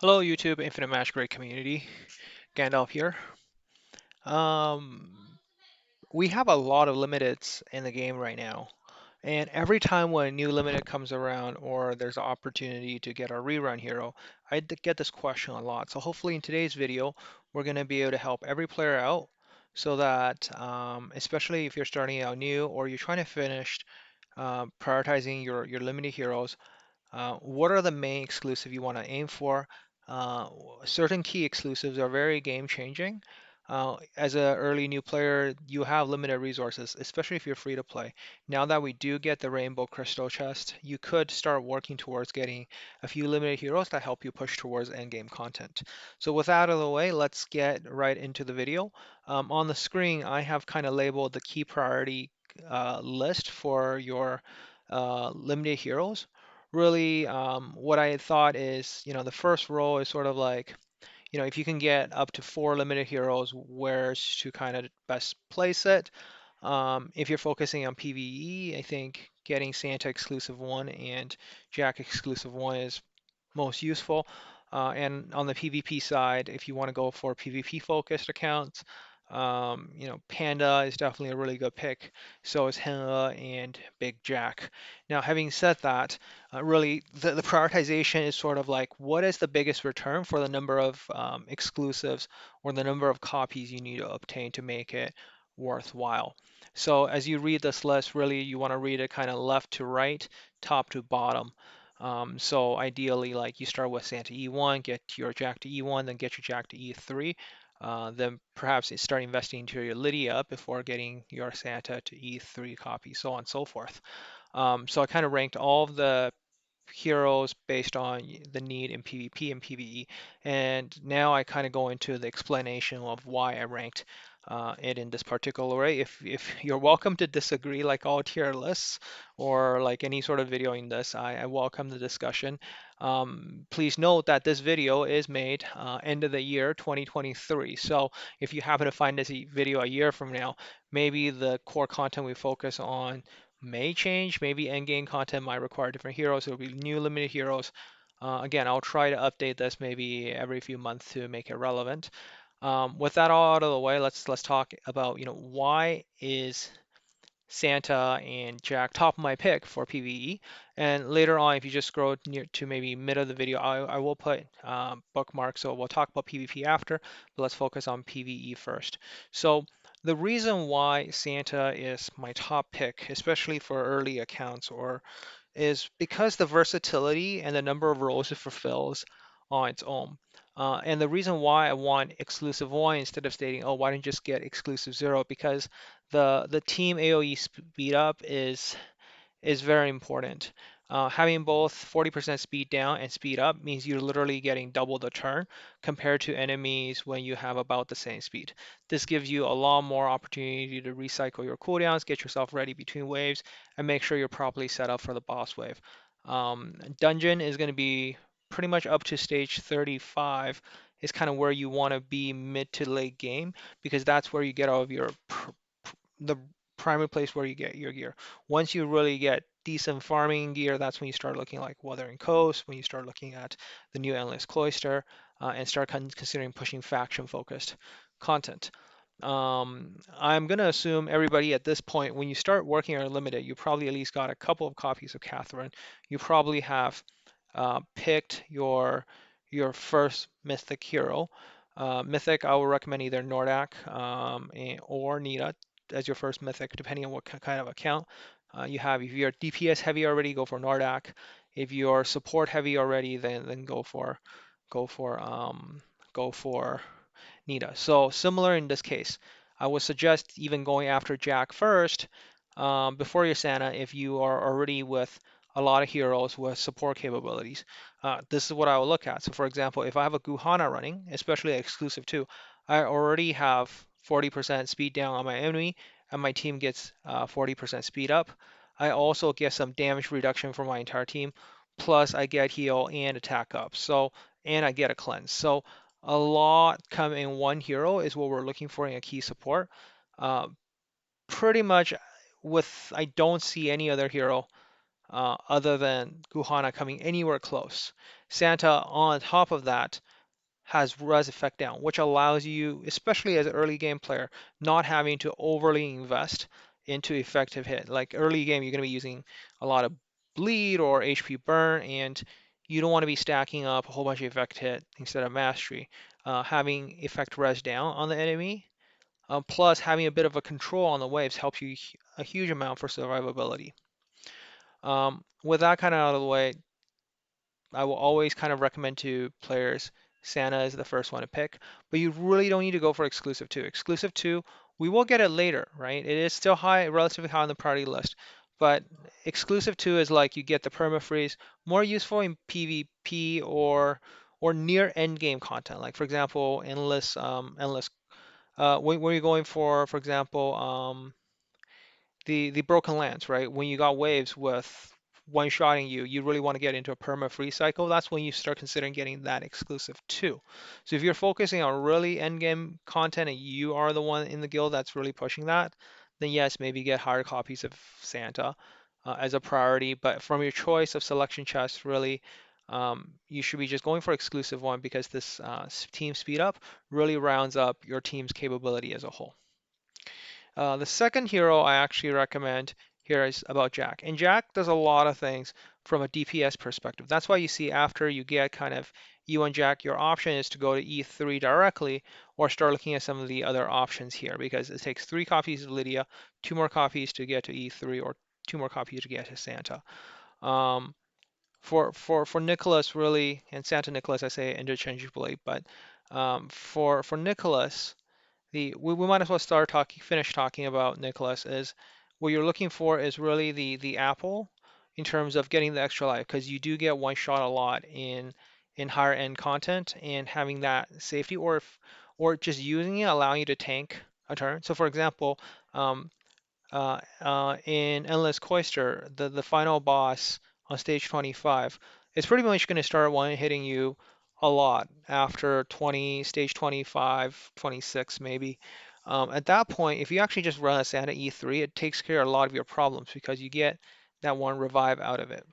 Hello YouTube Infinite Magicraid community, Gandalf here. Um, we have a lot of limiteds in the game right now, and every time when a new limited comes around or there's an opportunity to get a rerun hero, get this question a lot. So hopefully in today's video, we're going to be able to help every player out so that, especially if you're starting out new or you're trying to finish prioritizing your limited heroes, what are the main exclusive you want to aim for? Uh, Certain key exclusives are very game changing. As an early new player, you have limited resources, especially if you're free to play. Now that we do get the Rainbow Crystal chest, you could start working towards getting a few limited heroes that help you push towards endgame content. So with that out of the way, let's get right into the video. On the screen, I have kind of labeled the key priority list for your limited heroes. Really, what I thought is, the first row is sort of like, if you can get up to 4 limited heroes, where's to kind of best place it. If you're focusing on PvE, I think getting Santa exclusive 1 and Jack exclusive 1 is most useful. And on the PvP side, if you want to go for PvP focused accounts, Panda is definitely a really good pick. So is Henna and Big Jack. Now, having said that, really the prioritization is sort of like what is the biggest return for the number of exclusives or the number of copies you need to obtain to make it worthwhile. So as you read this list, really you want to read it kind of left to right, top to bottom. So ideally, like you start with Santa E1, get your Jack to E1, then get your Jack to E3. Then perhaps start investing into your Lydia before getting your Santa to E3 copy, so on and so forth. So I kind of ranked all of the heroes based on the need in PvP and PvE. And now I kind of go into the explanation of why I ranked it in this particular way. If you're welcome to disagree, like all tier lists or like any sort of video in this, I welcome the discussion. Please note that this video is made end of the year 2023. So if you happen to find this video a year from now, maybe the core content we focus on may change. Maybe endgame content might require different heroes. It'll be new limited heroes. Again, I'll try to update this maybe every few months to make it relevant. With that all out of the way, let's talk about why is Santa and Jack top of my pick for PvE. And later on, if you just scroll near to maybe mid of the video, I will put bookmarks. So we'll talk about PvP after, but let's focus on PvE first. So the reason why Santa is my top pick, especially for early accounts, or is because the versatility and the number of roles it fulfills on its own. And the reason why I want exclusive 1 instead of stating, oh, why don't you just get exclusive 0? Because the team AoE speed up is very important. Having both 40% speed down and speed up means you're literally getting double the turn compared to enemies when you have about the same speed. This gives you a lot more opportunity to recycle your cooldowns, get yourself ready between waves, and make sure you're properly set up for the boss wave. Dungeon is going to be pretty much up to stage 35 is kind of where you want to be mid to late game because that's where you get all of your the primary place where you get your gear. Once you really get decent farming gear, that's when you start looking like Wuthering Coast, when you start looking at the new Endless Cloister, and start considering pushing faction-focused content. I'm going to assume everybody at this point, when you start working on Limited, you probably at least got a couple of copies of Catherine. You probably have picked your first Mythic hero. Mythic, I will recommend either Nordak or Nita as your first Mythic, depending on what kind of account you have. If you're DPS heavy already, go for Nordak. If you're support heavy already, then go for go for Nita. So similar in this case. I would suggest even going after Jack first before your Santa if you are already with a lot of heroes with support capabilities. This is what I will look at. So for example, if I have a Guhana running, especially exclusive 2, I already have 40% speed down on my enemy and my team gets 40% speed up. I also get some damage reduction for my entire team, plus I get heal and attack up. So, and I get a cleanse. So a lot come in one hero is what we're looking for in a key support. Uh, Pretty much with I don't see any other hero other than Guhana coming anywhere close. Santa on top of that has res effect down, which allows you, especially as an early game player, not having to overly invest into effective hit. Like early game, you're going to be using a lot of bleed or HP burn, and you don't want to be stacking up a whole bunch of effect hit instead of mastery. Having effect res down on the enemy, plus having a bit of a control on the waves helps you a huge amount for survivability. With that kind of out of the way, I will always kind of recommend to players Santa is the first one to pick, but you really don't need to go for exclusive 2. Exclusive 2, we will get it later, right? It is still high, relatively high on the priority list, but exclusive 2 is like you get the permafreeze, more useful in PvP or near end game content. Like for example, endless. When you're going for example, the broken lands, right? When you got waves with one-shotting you, you really want to get into a perma-free cycle. That's when you start considering getting that exclusive too. So if you're focusing on really end-game content and you are the one in the guild that's really pushing that, then yes, maybe get higher copies of Santa as a priority. But from your choice of selection chests, really, you should be just going for exclusive one because this team speed up really rounds up your team's capability as a whole. The second hero I actually recommend here is about Jack. And Jack does a lot of things from a DPS perspective. That's why you see after you get kind of E1 Jack, your option is to go to E3 directly or start looking at some of the other options here because it takes 3 copies of Lydia, 2 more copies to get to E3 or 2 more copies to get to Santa. Um, for Nicholas really, and Santa Nicholas I say interchangeably, but for Nicholas, we might as well finish talking about Nicholas is what you're looking for is really the apple in terms of getting the extra life because you do get one shot a lot in higher end content and having that safety or just using it allowing you to tank a turn. So for example, um, in Endless Cloister, the final boss on stage 25 is pretty much going to start one hitting you a lot after stage 25, 26 maybe. At that point, if you actually just run a Santa E3, it takes care of a lot of your problems because you get that one revive out of it.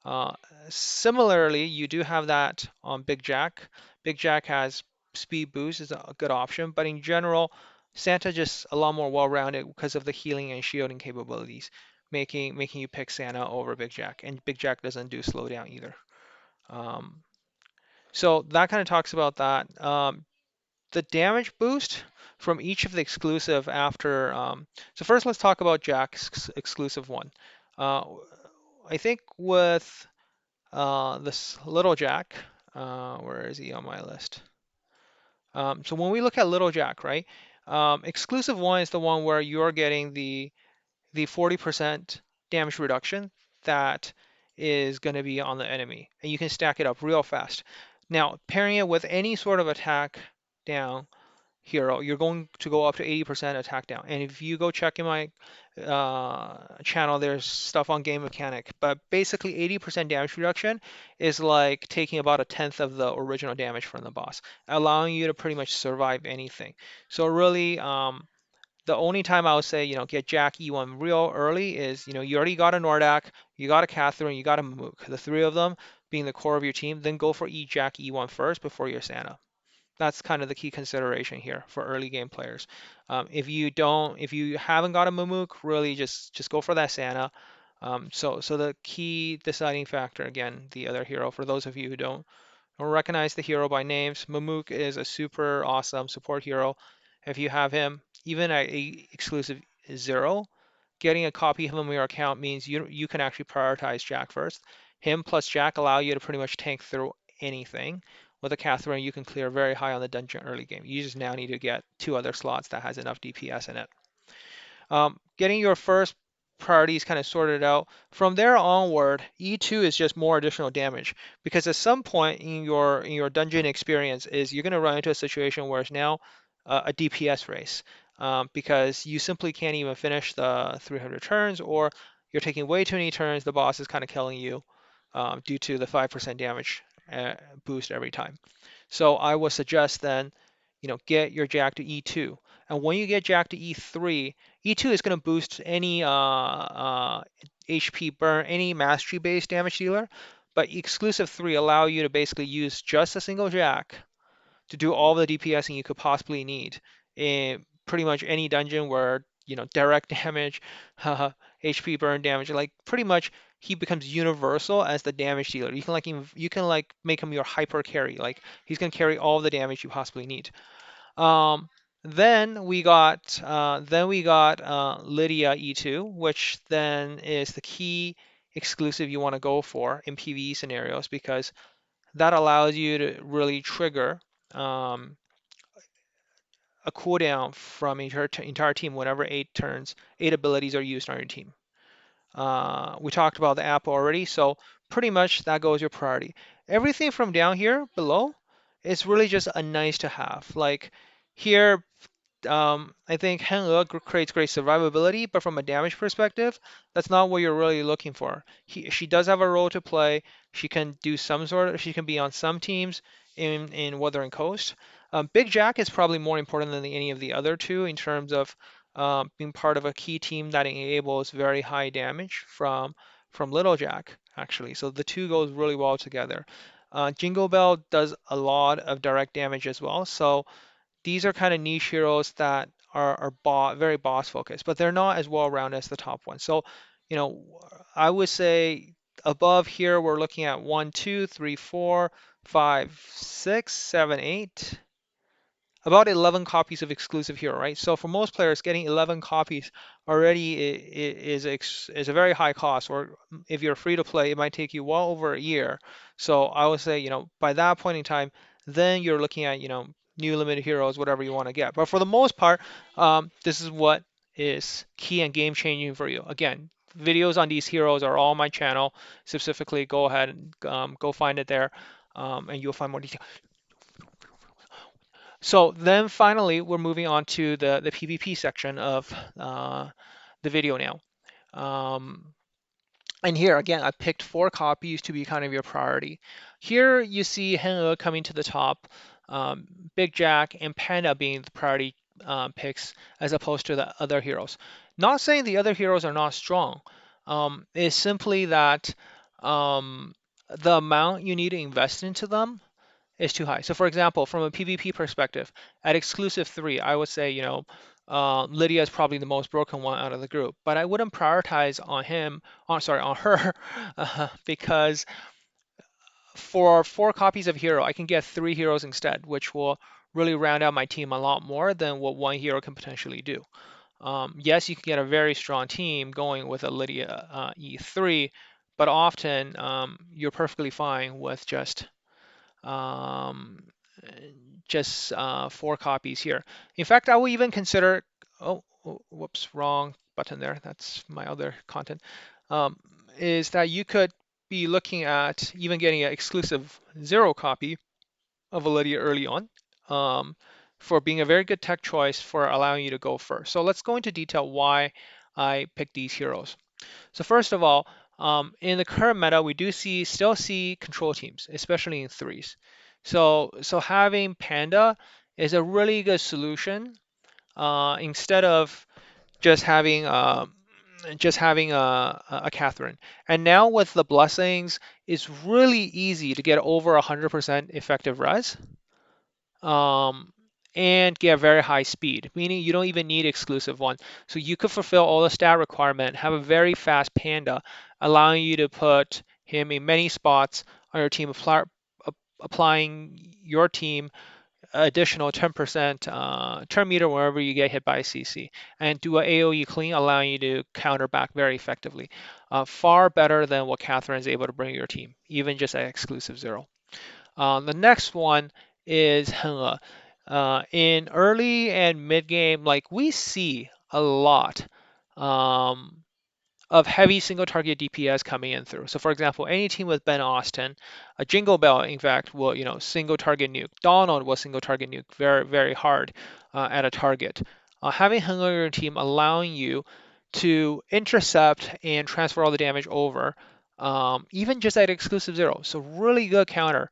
Uh, Similarly, you do have that on Big Jack. Big Jack has speed boost is a good option, but in general, Santa just a lot more well-rounded because of the healing and shielding capabilities, making you pick Santa over Big Jack. And Big Jack doesn't do slowdown either. Um, so that kind of talks about that. The damage boost from each of the exclusive after. So first, let's talk about Jack's exclusive one. Uh, I think with this Little Jack, where is he on my list? So when we look at Little Jack, right? Exclusive one is the one where you're getting the 40% damage reduction that is going to be on the enemy, and you can stack it up real fast. Now, pairing it with any sort of attack down hero, you're going to go up to 80% attack down. And if you go check in my channel, there's stuff on game mechanic. But basically, 80% damage reduction is like taking about a tenth of the original damage from the boss, allowing you to pretty much survive anything. So really, the only time I would say, get Jack E1 real early is, you already got a Nordak, you got a Catherine, you got a Mook, the 3 of them being the core of your team, then go for Jack E1 first before your Santa. That's kind of the key consideration here for early game players. If you haven't got a Mamook, really just go for that Santa. So the key deciding factor, again, the other hero, for those of you who don't recognize the hero by names, Mamook is a super awesome support hero. If you have him, even at a exclusive 0, getting a copy of him on your account means you can actually prioritize Jack first. Him plus Jack allow you to pretty much tank through anything. With a Catherine, you can clear very high on the dungeon early game. You just now need to get 2 other slots that has enough DPS in it. Getting your first priorities kind of sorted out. From there onward, E2 is just more additional damage because at some point in your dungeon experience is you're going to run into a situation where it's now a DPS race because you simply can't even finish the 300 turns or you're taking way too many turns. The boss is kind of killing you due to the 5% damage boost every time. So I would suggest then get your Jack to E2. And when you get Jack to E3, E2 is going to boost any HP burn, any mastery based damage dealer, but exclusive 3 allow you to basically use just a single Jack to do all the DPSing you could possibly need in pretty much any dungeon where direct damage, HP burn damage, like pretty much he becomes universal as the damage dealer. You can like make him your hyper carry. Like he's gonna carry all the damage you possibly need. Um, then we got Lydia E2, which then is the key exclusive you want to go for in PvE scenarios because that allows you to really trigger um, a cooldown from entire team whenever 8 abilities are used on your team. We talked about the app already, so pretty much that goes your priority. Everything from down here below is really just a nice to have. Like here, I think Heng creates great survivability, but from a damage perspective, that's not what you're really looking for. She does have a role to play. She can be on some teams in Wuthering Coast. Big Jack is probably more important than any of the other two in terms of being part of a key team that enables very high damage from Little Jack, actually. So the two goes really well together. Jingle Bell does a lot of direct damage as well, so these are kind of niche heroes that are very boss focused, but they're not as well rounded as the top ones. So, you know, I would say above here we're looking at 1, 2, 3, 4, 5, 6, 7, 8 about 11 copies of exclusive hero, right? So for most players, getting 11 copies already is a very high cost, or if you're free to play, it might take you well over a year. So I would say, by that point in time, then you're looking at, new limited heroes, whatever you want to get. But for the most part, this is what is key and game changing for you. Again, videos on these heroes are all on my channel. Specifically, go ahead and go find it there, and you'll find more detail. So then finally, we're moving on to the PvP section of the video now. Um, and here again, I picked 4 copies to be kind of your priority. Here you see Heng coming to the top, Big Jack and Panda being the priority picks as opposed to the other heroes. Not saying the other heroes are not strong. It's simply that the amount you need to invest into them is too high. So for example, from a PvP perspective, at exclusive 3, I would say, Lydia is probably the most broken one out of the group, but I wouldn't prioritize on her, because for 4 copies of hero, I can get 3 heroes instead, which will really round out my team a lot more than what one hero can potentially do. Yes, you can get a very strong team going with a Lydia E3, but often you're perfectly fine with um, just 4 copies here. In fact, I will even consider, whoops, wrong button there. That's my other content. Um, is that you could be looking at even getting an exclusive 0 copy of Lydia early on, for being a very good tech choice for allowing you to go first. So let's go into detail why I picked these heroes. So first of all, in the current meta, we do still see control teams, especially in threes. So having Panda is a really good solution, instead of just having a Catherine. And now with the blessings, it's really easy to get over 100% effective res, um, and get very high speed, meaning you don't even need exclusive one. So you could fulfill all the stat requirement, have a very fast Panda, allowing you to put him in many spots on your team, applying your team additional 10% turn meter wherever you get hit by a CC, and do a AoE clean, allowing you to counter back very effectively. Far better than what Catherine is able to bring your team, even just at exclusive 0. The next one is Heng. In early and mid game, like we see a lot um, of heavy single target DPS coming in through. So for example, any team with Ben Austin, a Jingle Bell, in fact, will single target nuke. Donald will single target nuke very very hard at a target. Having Heng on your team allowing you to intercept and transfer all the damage over, even just at exclusive 0. So really good counter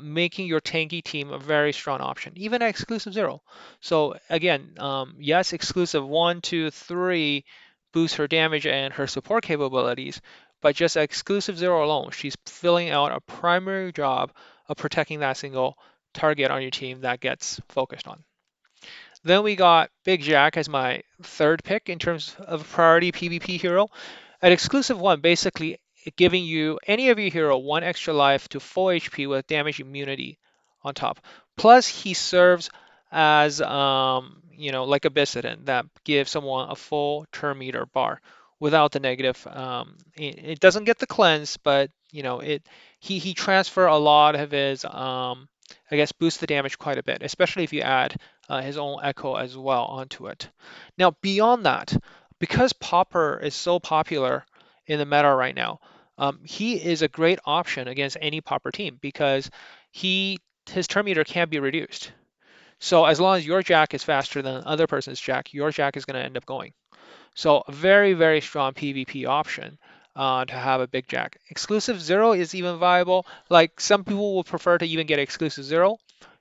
making your tanky team a very strong option, even at exclusive 0. So again, yes, exclusive 1, 2, 3 boosts her damage and her support capabilities, but just at exclusive 0 alone, she's filling out a primary job of protecting that single target on your team that gets focused on. Then we got Big Jack as my third pick in terms of priority PvP hero. At exclusive 1, basically giving you any of your hero 1 extra life to full HP with damage immunity on top. Plus, he serves as, like a Bissident that gives someone a full turn meter bar without the negative. It doesn't get the cleanse, but he transfer a lot of his, I guess, boost the damage quite a bit, especially if you add his own echo as well onto it. Now, beyond that, because Popper is so popular in the meta right now, he is a great option against any Popper team because his turn meter can be reduced. So as long as your Jack is faster than other person's Jack, your Jack is going to end up going. So a very, very strong PvP option to have a big Jack. Exclusive 0 is even viable. Like some people will prefer to even get exclusive 0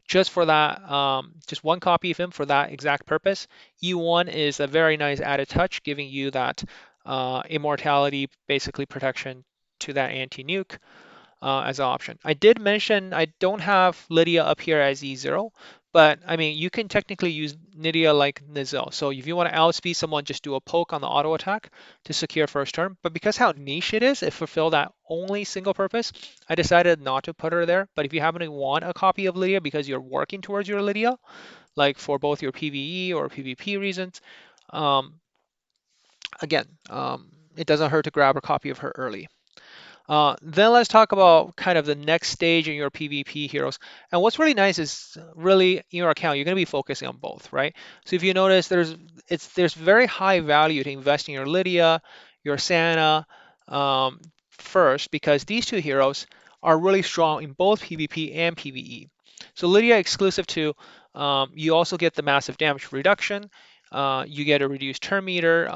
just for that, just 1 copy of him for that exact purpose. E1 is a very nice added touch, giving you that immortality, basically protection to that anti-nuke as an option. I did mention I don't have Lydia up here as E0, but I mean, you can technically use Lydia like Nizel. So if you want to outspeed someone, just do a poke on the auto attack to secure first turn. But because how niche it is, it fulfill that only single purpose, I decided not to put her there. But if you happen to want a copy of Lydia because you're working towards your Lydia, like for both your PvE or PvP reasons, um, again, it doesn't hurt to grab a copy of her early. Then let's talk about kind of the next stage in your PvP heroes. And what's really nice is really in your account, you're going to be focusing on both, right? So if you notice, there's very high value to invest in your Lydia, your Santa first, because these two heroes are really strong in both PvP and PvE. So Lydia exclusive to, you also get the massive damage reduction. You get a reduced turn meter.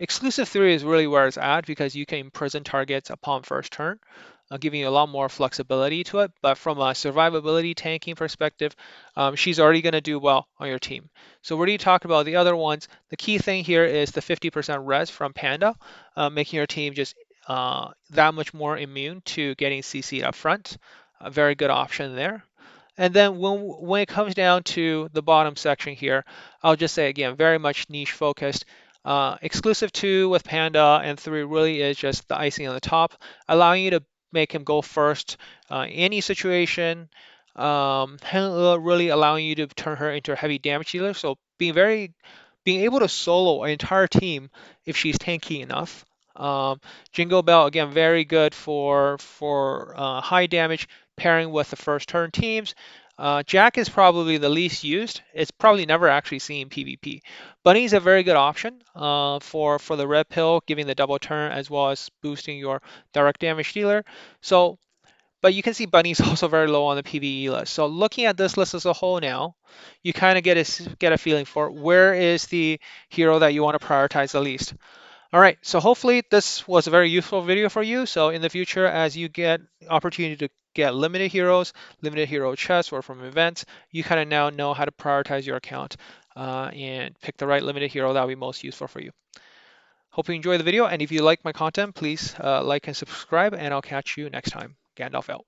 Exclusive 3 is really where it's at because you can imprison targets upon first turn, giving you a lot more flexibility to it. But from a survivability tanking perspective, she's already going to do well on your team. So we already talked about the other ones. The key thing here is the 50% res from Panda, making your team just that much more immune to getting CC'd up front. A very good option there. And then when it comes down to the bottom section here, I'll just say again, very much niche focused. Exclusive 2 with Panda and 3 really is just the icing on the top, allowing you to make him go first in any situation, really allowing you to turn her into a heavy damage dealer. So being able to solo an entire team if she's tanky enough. Jingle Bell again very good for high damage pairing with the first turn teams. Jack is probably the least used. It's probably never actually seen PvP. Bunny is a very good option for the red pill, giving the double turn as well as boosting your direct damage dealer. So, but you can see Bunny is also very low on the PvE list. So looking at this list as a whole now, you kind of get a feeling for where is the hero that you want to prioritize the least. All right, so hopefully this was a very useful video for you. So in the future, as you get opportunity to get limited heroes, limited hero chests, or from events, you kind of now know how to prioritize your account and pick the right limited hero that will be most useful for you. Hope you enjoy the video, and if you like my content, please like and subscribe, and I'll catch you next time. Gandalf out.